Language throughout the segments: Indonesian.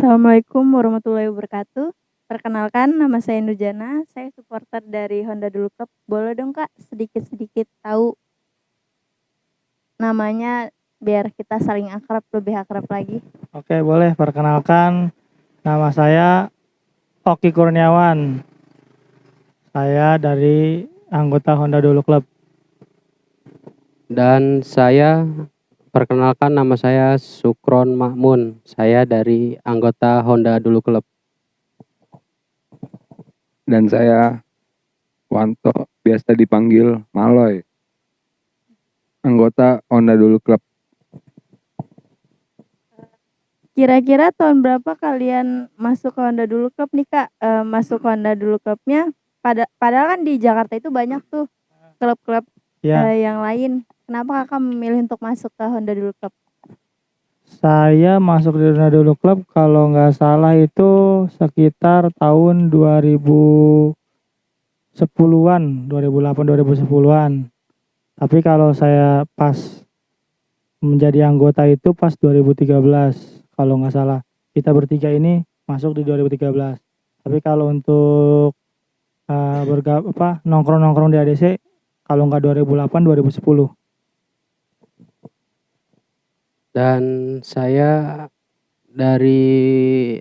Assalamualaikum warahmatullahi wabarakatuh. Perkenalkan, nama saya Nurjana, saya supporter dari Honda Dulu Club. Boleh dong Kak sedikit-sedikit tahu namanya biar kita saling akrab, lebih akrab lagi. Oke, boleh. Perkenalkan, nama saya Oki Kurniawan. Saya dari anggota Honda Dulu Club. Dan saya perkenalkan, nama saya Sukron Mahmun. Saya dari anggota Honda Dulu Club. Dan saya Wanto, biasa dipanggil Maloy, anggota Honda Dulu Club. Kira-kira tahun berapa kalian masuk ke Honda Dulu Club nih Kak? Masuk ke Honda Dulu Clubnya, padahal kan di Jakarta itu banyak tuh klub-klub yang lain. Kenapa Kakak memilih untuk masuk ke Honda Dulu Club? Saya masuk di Honda Dulu Club kalau nggak salah itu sekitar tahun 2010-an, 2008-2010-an. Tapi kalau saya pas menjadi anggota itu pas 2013, kalau nggak salah. Kita bertiga ini masuk di 2013. Tapi kalau untuk nongkrong-nongkrong di ADC, kalau nggak 2008-2010. Dan saya dari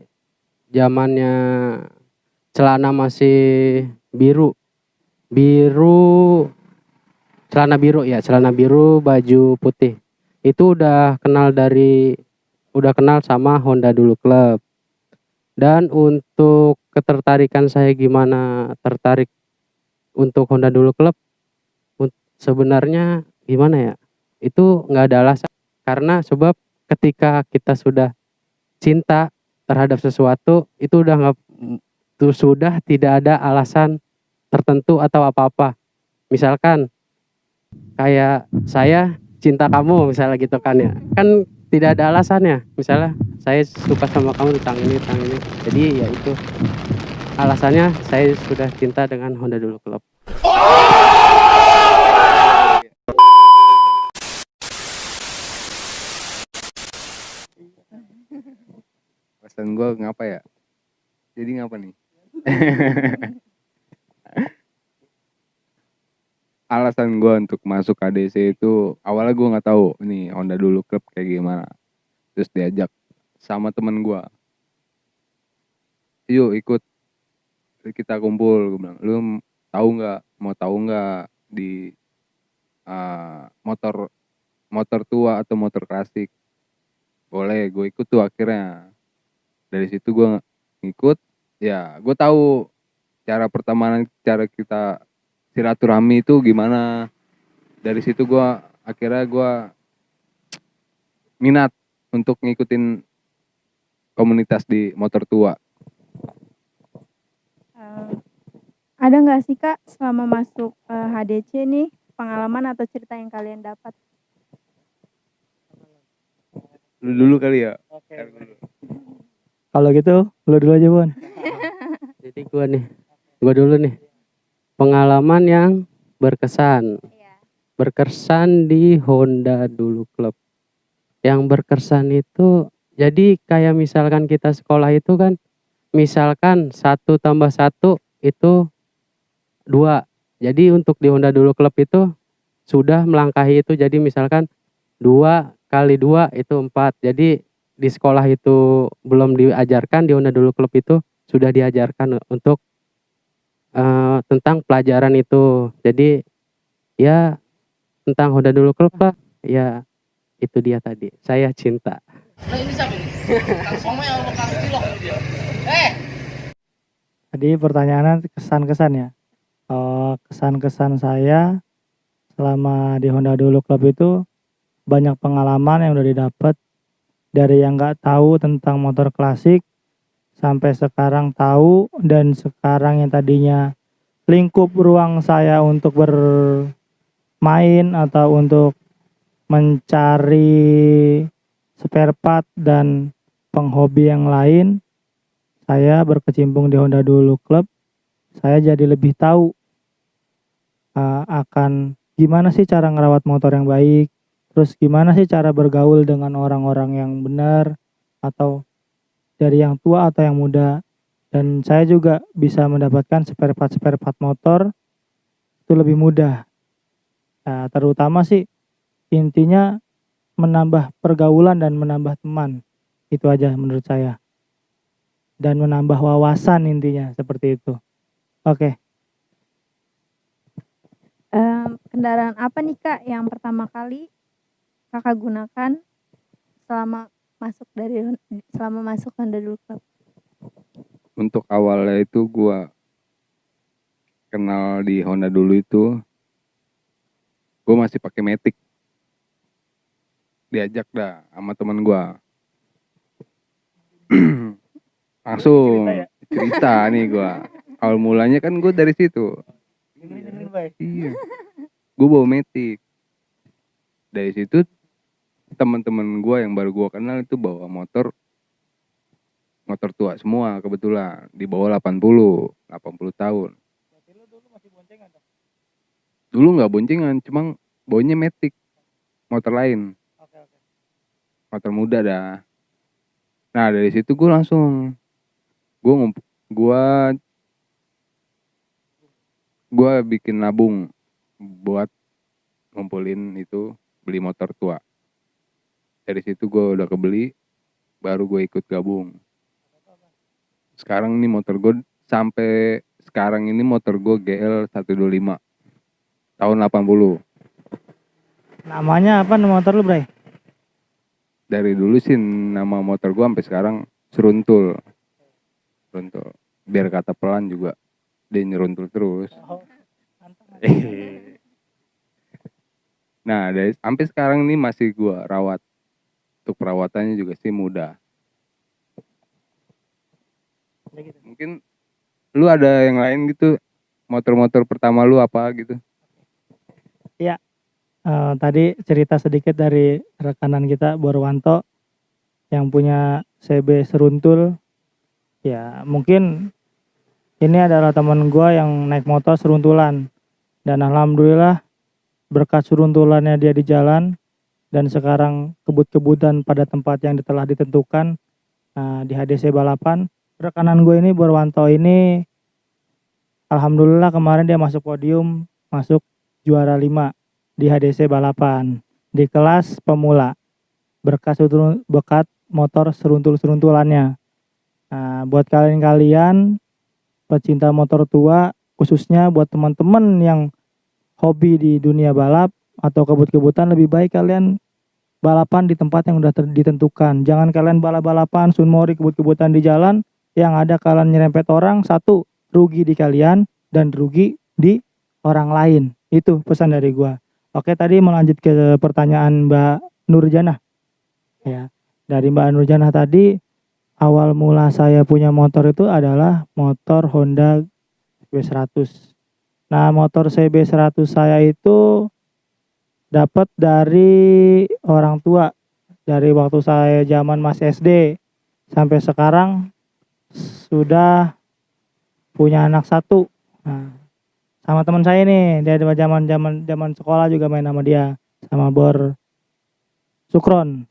zamannya celana masih biru, celana biru baju putih. Itu udah kenal sama Honda Dulu Club. Dan untuk ketertarikan saya gimana tertarik untuk Honda Dulu Club, sebenarnya gimana ya, itu nggak ada alasan. Karena sebab ketika kita sudah cinta terhadap sesuatu, itu sudah tidak ada alasan tertentu atau apa-apa. Misalkan kayak saya cinta kamu misalnya gitu kan ya, kan tidak ada alasannya. Misalnya saya suka sama kamu tentang ini. Jadi ya itu alasannya, saya sudah cinta dengan Honda Dulu Club. Alasan gue ngapa ya? Jadi ngapa nih? Alasan gue untuk masuk ADC itu awalnya gue nggak tahu nih Honda Dulu Club kayak gimana. Terus diajak sama temen gue, yuk ikut kita kumpul. Gue bilang, lu mau tahu nggak di motor tua atau motor klasik? Boleh, gue ikut tuh akhirnya. Dari situ gue ngikut, ya gue tahu cara pertemanan, cara kita silaturahmi itu gimana. Dari situ akhirnya gue minat untuk ngikutin komunitas di motor tua. Ada nggak sih Kak selama masuk HDC nih pengalaman atau cerita yang kalian dapat? Lu dulu kali ya. Kalau gitu, lu dulu aja, Bun. Jadi gue dulu nih. Pengalaman yang berkesan. Berkesan di Honda Dulu Club. Yang berkesan itu, jadi kayak misalkan kita sekolah itu kan, misalkan 1 tambah 1 itu 2. Jadi untuk di Honda Dulu Club itu sudah melangkahi itu. Jadi misalkan 2 kali 2 itu 4. Jadi di sekolah itu belum diajarkan, di Honda Dulu Club itu sudah diajarkan untuk tentang pelajaran itu. Jadi ya tentang Honda Dulu Club lah. Ya itu dia tadi. Saya cinta. Tadi pertanyaannya kesan-kesan ya. Kesan-kesan saya selama di Honda Dulu Club itu banyak pengalaman yang udah didapat. Dari yang nggak tahu tentang motor klasik sampai sekarang tahu, dan sekarang yang tadinya lingkup ruang saya untuk bermain atau untuk mencari spare part dan penghobi yang lain, saya berkecimpung di Honda Dulu Club. Saya jadi lebih tahu akan gimana sih cara ngerawat motor yang baik, terus gimana sih cara bergaul dengan orang-orang yang benar, atau dari yang tua atau yang muda. Dan saya juga bisa mendapatkan spare part motor itu lebih mudah. Nah, terutama sih intinya menambah pergaulan dan menambah teman. Itu aja menurut saya. Dan menambah wawasan intinya seperti itu. Oke. Kendaraan apa nih Kak yang pertama kali Kakak gunakan selama masuk Honda Dulu Club? Untuk awalnya itu gua kenal di Honda dulu itu, gua masih pakai Matic. Diajak dah sama teman gua. Langsung cerita nih gua. Awal mulanya kan gua dari situ. Iya. Gua bawa Matic. Dari situ teman-teman gua yang baru gua kenal itu bawa motor tua semua kebetulan, di bawah 80 tahun. Dulu nggak boncengan, cuma bawanya Matic, motor lain. Motor muda dah. Nah dari situ gue langsung gue bikin nabung buat ngumpulin itu beli motor tua. Dari situ gue udah kebeli, baru gue ikut gabung. Sekarang ini motor gue sampai sekarang ini motor gue GL 125 tahun 80. Namanya apa nama motor lu, Bray? Dari dulu sih nama motor gue sampai sekarang Seruntul. Biar kata pelan juga dia nyeruntul terus. Nah dari sampai sekarang ini masih gue rawat. Untuk perawatannya juga sih mudah. Mungkin lu ada yang lain gitu, motor-motor pertama lu apa gitu? Iya. Tadi cerita sedikit dari rekanan kita Borwanto yang punya CB Seruntul. Ya mungkin ini adalah teman gue yang naik motor seruntulan. Dan alhamdulillah berkat seruntulannya dia di jalan dan sekarang kebut-kebutan pada tempat yang telah ditentukan di HDC balapan. Rekanan gue ini Borwanto ini alhamdulillah kemarin dia masuk podium, masuk juara 5 di HDC balapan di kelas pemula berkat motor seruntul-seruntulannya. Nah, buat kalian-kalian pecinta motor tua, khususnya buat teman-teman yang hobi di dunia balap atau kebut-kebutan, lebih baik kalian balapan di tempat yang udah ditentukan. Jangan kalian balap-balapan sunmori kebut-kebutan di jalan, yang ada kalian nyerempet orang, satu rugi di kalian dan rugi di orang lain. Itu pesan dari gua. Oke, tadi melanjut ke pertanyaan Mbak Nurjanah. Ya, dari Mbak Nurjanah tadi, awal mula saya punya motor itu adalah motor Honda CB100. Nah, motor CB100 saya itu dapat dari orang tua. Dari waktu saya zaman masih SD sampai sekarang sudah punya anak 1. Nah, sama teman saya nih, dia zaman sekolah juga main sama dia, sama Bor Sukron.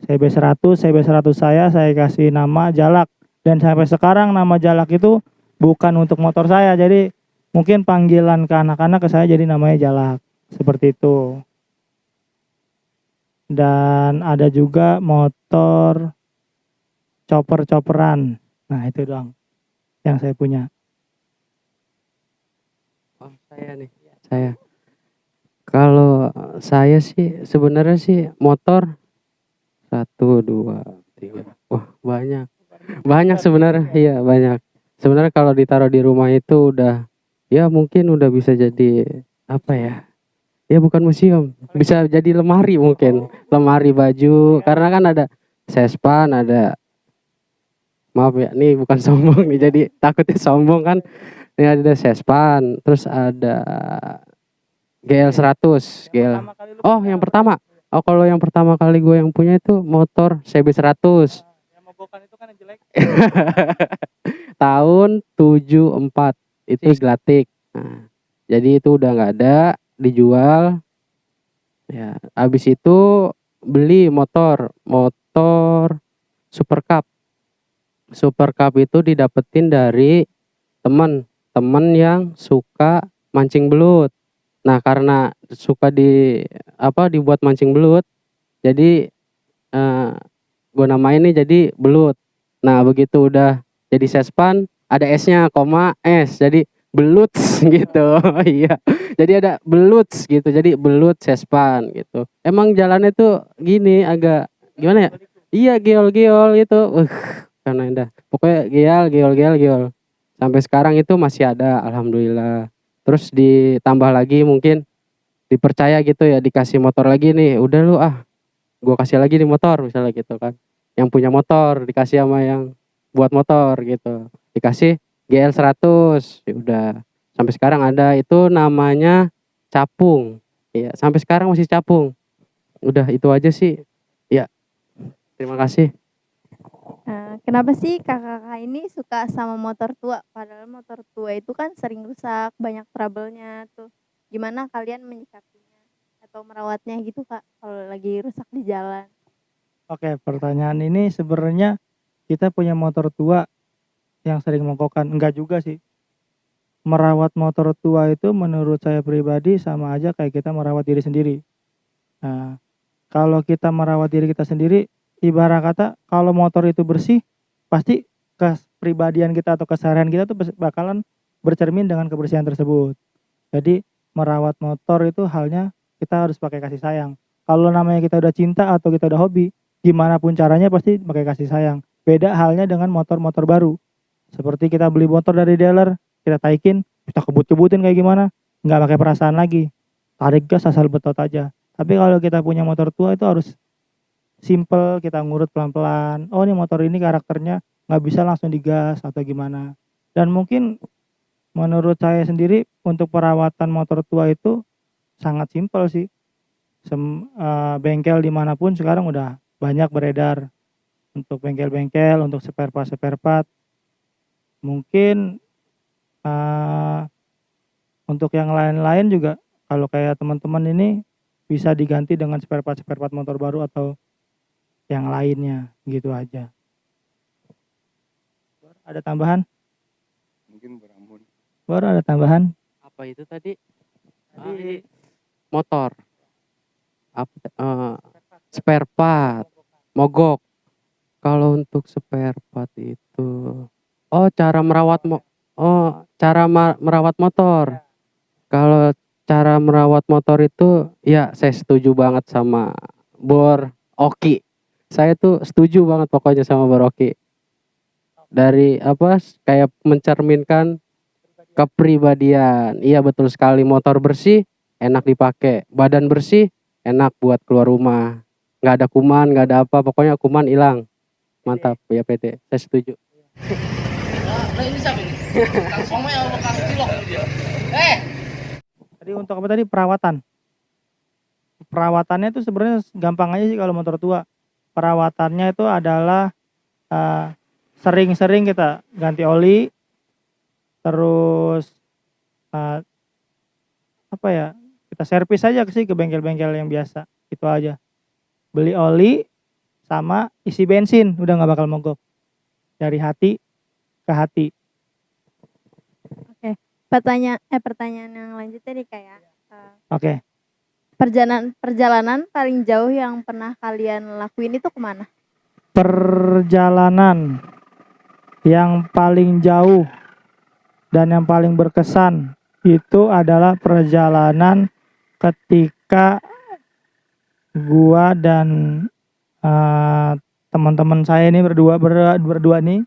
CB100 saya kasih nama Jalak, dan sampai sekarang nama Jalak itu bukan untuk motor saya, jadi mungkin panggilan ke anak-anak ke saya jadi namanya Jalak, seperti itu. Dan ada juga motor chopper-chopperan. Nah, itu doang yang saya punya. Oh, saya nih. Kalau saya sih sebenarnya sih motor 1, 2, 3. Wah, banyak sebenarnya. Iya, banyak. Sebenarnya kalau ditaruh di rumah itu udah, ya mungkin udah bisa jadi apa ya? Ya bukan museum, bisa jadi lemari mungkin. Lemari baju, karena kan ada Sespan, ada, maaf ya, nih bukan sombong nih, jadi takutnya sombong kan. Ini ada Sespan, terus ada GL100, Oh, yang pertama. Oh, kalau yang pertama kali gue yang punya itu motor CB100. Yang mogokan itu kan yang jelek. Tahun 74 itu Glatik. Nah, jadi itu udah nggak ada, dijual. Ya, habis itu beli motor Super Cup Super Cup itu didapetin dari temen yang suka mancing belut. Nah, karena suka dibuat mancing belut, jadi gue namain nih jadi belut. Nah, begitu udah jadi sespan, ada S-nya, koma S, jadi belut gitu. Iya. Jadi ada belut gitu. Jadi belut sespan gitu. Emang jalannya tuh gini agak gimana ya? Iya, geol-geol gitu. Karena indah. Pokoknya geol. Sampai sekarang itu masih ada, alhamdulillah. Terus ditambah lagi mungkin dipercaya gitu ya, dikasih motor lagi nih. Udah lu gue kasih lagi nih motor misalnya gitu kan. Yang punya motor dikasih sama yang buat motor gitu. Dikasih GL 100. Ya udah. Sampai sekarang ada, itu namanya capung. Iya, sampai sekarang masih capung. Udah itu aja sih. Ya, terima kasih. Kenapa sih kakak-kakak ini suka sama motor tua? Padahal motor tua itu kan sering rusak, banyak trouble-nya tuh. Gimana kalian menyikapinya atau merawatnya gitu kak, kalau lagi rusak di jalan? Oke, pertanyaan ini sebenarnya kita punya motor tua yang sering mogokkan. Enggak juga sih. Merawat motor tua itu menurut saya pribadi sama aja kayak kita merawat diri sendiri. Nah, kalau kita merawat diri kita sendiri, ibarat kata kalau motor itu bersih, pasti kepribadian kita atau keseharian kita tuh bakalan bercermin dengan kebersihan tersebut. Jadi merawat motor itu halnya kita harus pakai kasih sayang. Kalau namanya kita udah cinta atau kita udah hobi, gimana pun caranya pasti pakai kasih sayang. Beda halnya dengan motor-motor baru. Seperti kita beli motor dari dealer, kita taikin, kita kebut-kebutin kayak gimana, nggak pakai perasaan lagi. Tarik gas asal betot aja. Tapi kalau kita punya motor tua itu harus simple, kita ngurut pelan-pelan. Oh, ini motor ini karakternya nggak bisa langsung digas atau gimana. Dan mungkin menurut saya sendiri untuk perawatan motor tua itu sangat simpel sih. Bengkel dimanapun sekarang udah banyak beredar untuk bengkel-bengkel, untuk spare part. Mungkin untuk yang lain-lain juga kalau kayak teman-teman ini bisa diganti dengan spare part motor baru atau yang lainnya, gitu aja. Ada tambahan? Mungkin beramun. Baru ada tambahan? Apa itu tadi? Motor. Spare part, mogok. Kalau untuk spare part itu, merawat motor. Kalau cara merawat motor itu, ya saya setuju banget sama Bor Oki. Saya tuh setuju banget pokoknya sama Bor Oki. Dari kayak mencerminkan kepribadian. Iya betul sekali, motor bersih, enak dipakai. Badan bersih, enak buat keluar rumah. Nggak ada kuman, nggak ada apa, pokoknya kuman hilang. Mantap ya PT, saya setuju. Nah ini siapa ini? Kang Somai sama Kang Cilok dia. Tadi untuk apa tadi? Perawatan. Perawatannya itu sebenarnya gampang aja sih kalau motor tua. Perawatannya itu adalah sering-sering kita ganti oli, terus kita servis aja sih ke bengkel-bengkel yang biasa. Itu aja. Beli oli sama isi bensin, udah nggak bakal mogok. Dari hati ke hati. Oke, pertanyaan yang lanjutnya nih kayak Oke. perjalanan paling jauh yang pernah kalian lakuin itu kemana? Perjalanan yang paling jauh dan yang paling berkesan itu adalah perjalanan ketika gua dan teman-teman saya ini berdua nih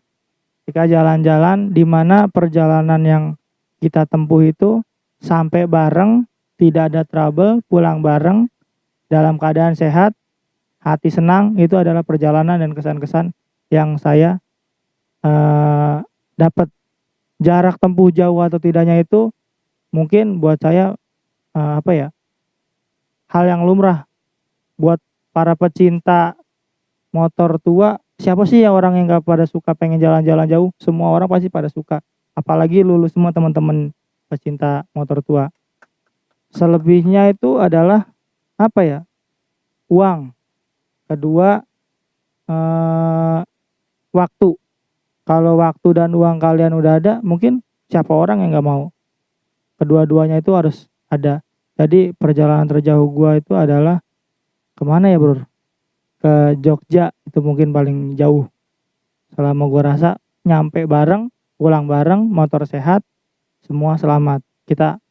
ketika jalan-jalan, di mana perjalanan yang kita tempuh itu sampai bareng, tidak ada trouble, pulang bareng dalam keadaan sehat, hati senang. Itu adalah perjalanan dan kesan-kesan yang saya dapat. Jarak tempuh jauh atau tidaknya itu mungkin buat saya hal yang lumrah. Buat para pecinta motor tua, siapa sih ya orang yang gak pada suka pengen jalan-jalan jauh? Semua orang pasti pada suka. Apalagi lulus semua teman-teman pecinta motor tua. Selebihnya itu adalah uang. Kedua, waktu. Kalau waktu dan uang kalian udah ada, mungkin siapa orang yang nggak mau? Kedua-duanya itu harus ada. Jadi perjalanan terjauh gua itu adalah kemana ya bro? Ke Jogja, itu mungkin paling jauh. Selama gua rasa nyampe bareng, pulang bareng, motor sehat, semua selamat. Kita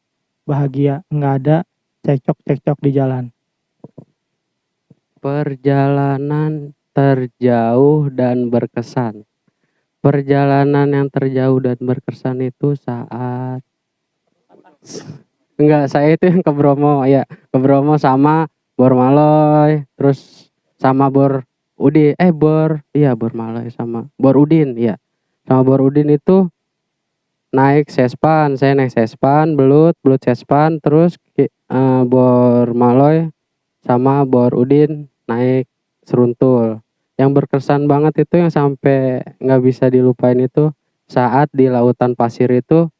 bahagia, nggak ada cekcok-cekcok di jalan. Perjalanan terjauh dan berkesan. Perjalanan yang terjauh dan berkesan itu saat enggak, saya itu yang ke Bromo ya, ke Bromo sama Bor Maloy, terus sama Bor Udin, Bor Maloy sama Bor Udin ya. Sama Bor Udin itu naik Sespan, saya naik Sespan, belut Sespan, terus Bor Maloy sama Bor Udin naik Seruntul. Yang berkesan banget itu yang sampai nggak bisa dilupain itu saat di lautan pasir itu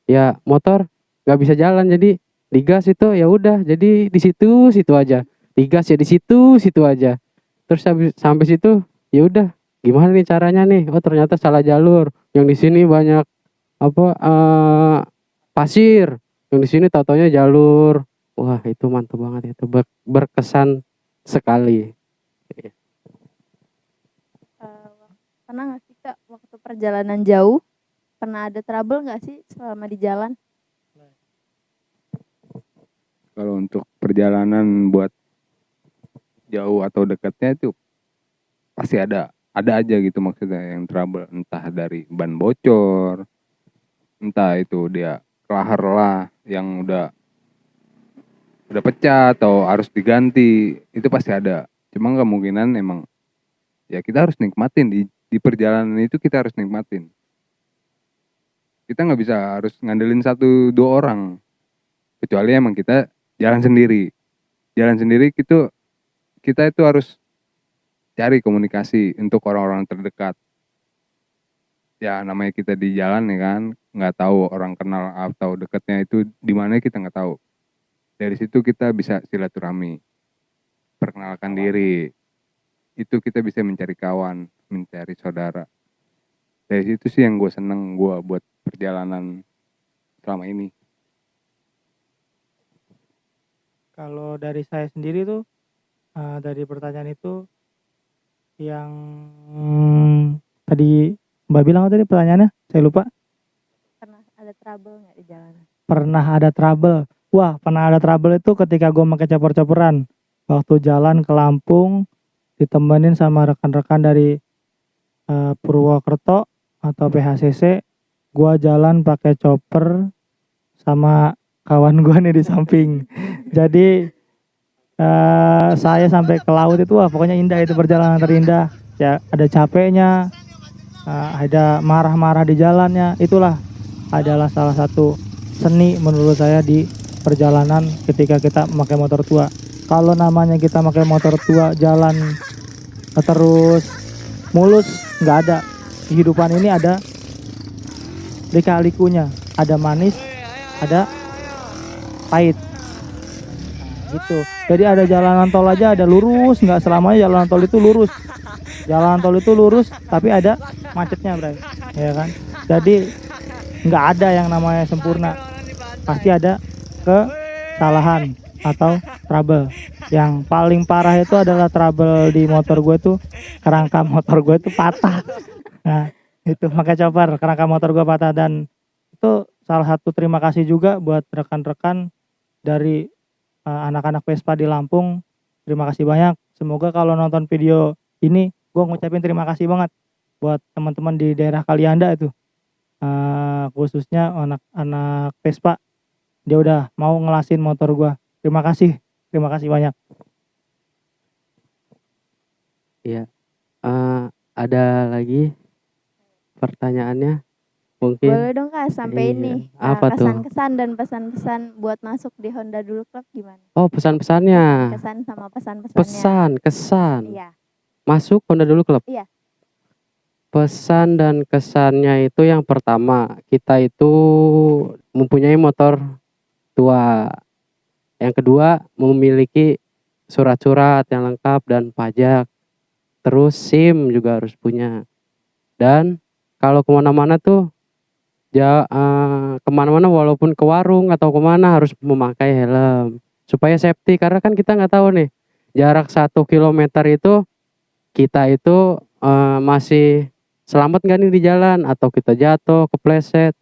ya motor nggak bisa jalan, jadi digas itu ya udah, jadi di situ aja, digas ya di situ aja, terus sampai situ ya udah, gimana nih caranya nih, oh ternyata salah jalur, yang di sini banyak pasir, yang di sini tau-taunya jalur. Wah itu mantap banget, itu berkesan sekali. Pernah nggak sih Kak waktu perjalanan jauh, pernah ada trouble nggak sih selama di jalan? Kalau untuk perjalanan buat jauh atau dekatnya itu pasti ada aja gitu, maksudnya yang trouble, entah dari ban bocor, entah itu dia kelahar lah yang udah pecah atau harus diganti, itu pasti ada. Cuma kemungkinan emang ya kita harus nikmatin di perjalanan itu, kita harus nikmatin. Kita nggak bisa harus ngandelin 1-2 orang, kecuali emang kita jalan sendiri gitu. Kita itu harus cari komunikasi untuk orang-orang terdekat. Ya namanya kita di jalan ya kan, nggak tahu orang kenal atau dekatnya itu di mana, kita nggak tahu. Dari situ kita bisa silaturahmi, perkenalkan diri, itu kita bisa mencari kawan, mencari saudara. Dari situ sih yang gue seneng gue buat perjalanan selama ini. Kalau dari saya sendiri tuh, dari pertanyaan itu yang tadi Mbak bilang apa tadi pertanyaannya? Saya lupa. Pernah ada trouble nggak di jalanan? Pernah ada trouble. Wah, pernah ada trouble itu ketika gue pakai chopper-chopperan. Waktu jalan ke Lampung, ditemenin sama rekan-rekan dari Purwokerto atau PHCC. Gue jalan pakai chopper sama kawan gue nih di samping. Jadi saya sampai ke laut itu, wah pokoknya indah, itu perjalanan terindah. Ya ada capeknya, ada marah-marah di jalannya. Itulah adalah salah satu seni menurut saya di perjalanan ketika kita memakai motor tua. Kalau namanya kita pakai motor tua jalan terus mulus, nggak ada. Kehidupan ini ada lika-likunya, ada manis, ada pahit. Gitu. Jadi ada jalanan tol aja ada lurus, nggak selamanya jalanan tol itu lurus. Jalanan tol itu lurus, tapi ada macetnya, Bray. Ya kan? Jadi nggak ada yang namanya sempurna. Pasti ada kesalahan atau trouble. Yang paling parah itu adalah trouble di motor gue tuh, kerangka motor gue tuh patah. Nah, itu pakai chopper, kerangka motor gue patah. Dan itu salah satu terima kasih juga buat rekan-rekan dari anak-anak Vespa di Lampung. Terima kasih banyak. Semoga kalau nonton video ini, gue ngucapin terima kasih banget buat teman-teman di daerah Kalianda itu, khususnya anak-anak Vespa. Dia udah mau ngelasin motor gue. Terima kasih banyak. Iya. Ada lagi pertanyaannya? Mungkin. Boleh dong Kak, sampai Iya. ini Apa tuh? kesan-kesan dan pesan-pesan buat masuk di Honda Dulu Club gimana? Oh, pesan-pesannya. Kesan sama pesan-pesannya. Kesan. Iya. Masuk Honda Dulu Club. Iya. Pesan dan kesannya itu, yang pertama, kita itu mempunyai motor tua. Yang kedua, memiliki surat-surat yang lengkap dan pajak. Terus SIM juga harus punya. Dan kalau kemana-mana tuh kemana-mana walaupun ke warung atau kemana harus memakai helm supaya safety, karena kan kita nggak tahu nih jarak 1 kilometer itu kita itu masih selamat nggak nih di jalan, atau kita jatuh kepleset,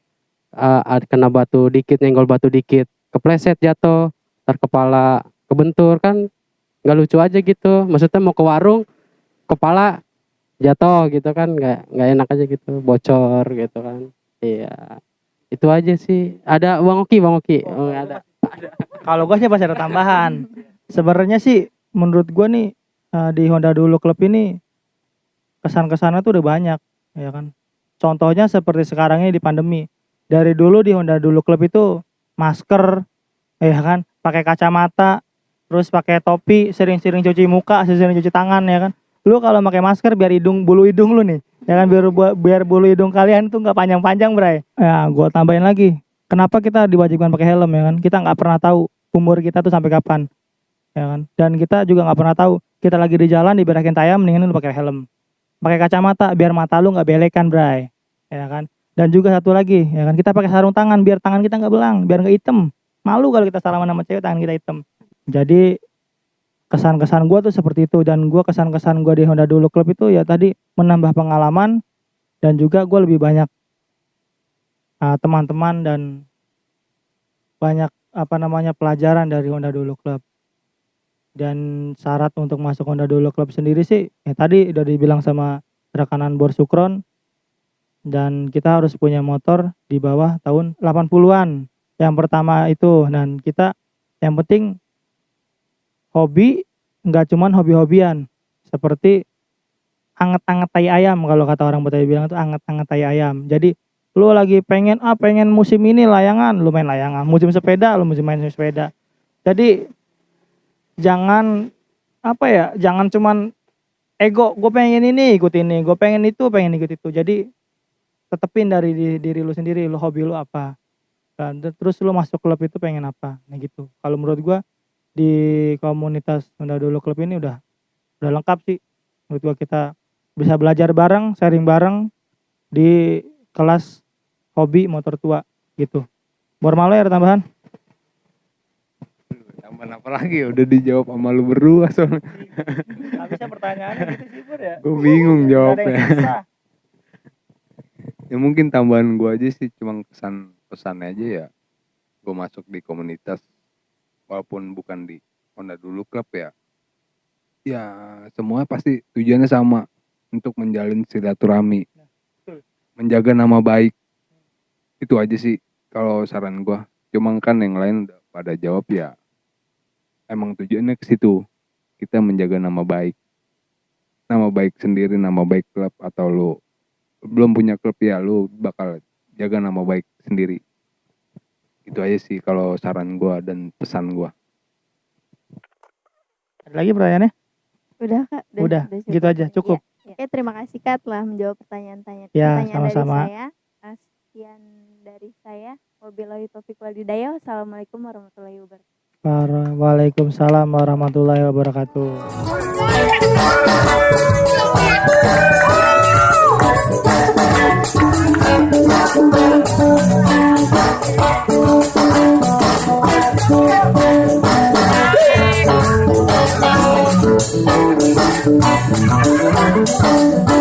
kena batu dikit, nyenggol batu dikit kepleset jatuh, terkepala kebentur, kan nggak lucu aja gitu. Maksudnya mau ke warung kepala jatuh gitu kan, nggak enak aja gitu, bocor gitu kan. Iya, itu aja sih. Ada Bang Oki. Oh, nggak ada. Kalau gue sih pasti ada tambahan. Sebenarnya sih menurut gue nih di Honda Dulu Club ini kesan-kesannya tuh udah banyak, ya kan. Contohnya seperti sekarang ini di pandemi. Dari dulu di Honda Dulu Club itu masker, ya kan, pakai kacamata, terus pakai topi, sering-sering cuci muka, sering cuci tangan, ya kan. Lu kalau pakai masker biar bulu hidung lu nih, ya kan, biar bulu hidung kalian tuh nggak panjang-panjang, bray. Ya, gua tambahin lagi. Kenapa kita diwajibkan pakai helm, ya kan? Kita nggak pernah tahu umur kita tuh sampai kapan, ya kan? Dan kita juga nggak pernah tahu kita lagi di jalan diberakin tayang, mendingan lu pakai helm. Pakai kacamata biar mata lu nggak belekan, bray, ya kan? Dan juga satu lagi, ya kan, kita pakai sarung tangan biar tangan kita nggak belang, biar nggak hitam. Malu kalau kita salaman sama cewek tangan kita hitam. Jadi kesan-kesan gue tuh seperti itu, dan gue kesan-kesan gue di Honda Dulu Club itu ya tadi menambah pengalaman, dan juga gue lebih banyak teman-teman dan banyak pelajaran dari Honda Dulu Club. Dan syarat untuk masuk Honda Dulu Club sendiri sih ya tadi udah dibilang sama rekanan Bor Sukron, dan kita harus punya motor di bawah tahun 80-an yang pertama itu. Dan kita yang penting hobi, nggak cuman hobi-hobian seperti anget-anget tai ayam, kalau kata orang Betawi bilang itu anget-anget tai ayam. Jadi lu lagi pengen musim ini layangan, lu main layangan, musim sepeda lu main sepeda. Jadi jangan jangan cuman ego, gue pengen ini ikut ini, gue pengen itu ikut itu. Jadi tetepin dari diri lu sendiri, lu hobi lu apa, dan terus lu masuk klub itu pengen apa, nah gitu. Kalau menurut gue di komunitas Honda Dulu Club ini udah lengkap sih menurut gua. Kita bisa belajar bareng, sharing bareng di kelas hobi motor tua gitu. Bor Malo ya ada tambahan? Tambahan apa lagi ya, udah dijawab sama lu berdua soalnya. Habisnya pertanyaannya gitu sih, Bor, ya. Gue bingung jawabnya. Ya mungkin tambahan gua aja sih, cuma pesannya aja ya. Gue masuk di komunitas walaupun bukan di Honda Dulu Club ya semua pasti tujuannya sama, untuk menjalin silaturahmi, menjaga nama baik. Itu aja sih kalau saran gue. Cuma kan yang lain udah pada jawab ya, emang tujuannya ke situ, kita menjaga nama baik sendiri, nama baik klub. Atau lu belum punya klub ya lu bakal jaga nama baik sendiri. Itu aja sih kalau saran gue dan pesan gue. Ada lagi pertanyaannya? Udah Kak, Udah, gitu aja, cukup. Ya. Oke, terima kasih Kak telah menjawab pertanyaan Ya, pertanyaan sama-sama. dari saya. Sekian dari saya. Wabillahi taufiq wal hidayah. Assalamualaikum warahmatullahi wabarakatuh. Waalaikumsalam warahmatullahi wabarakatuh. Thank you.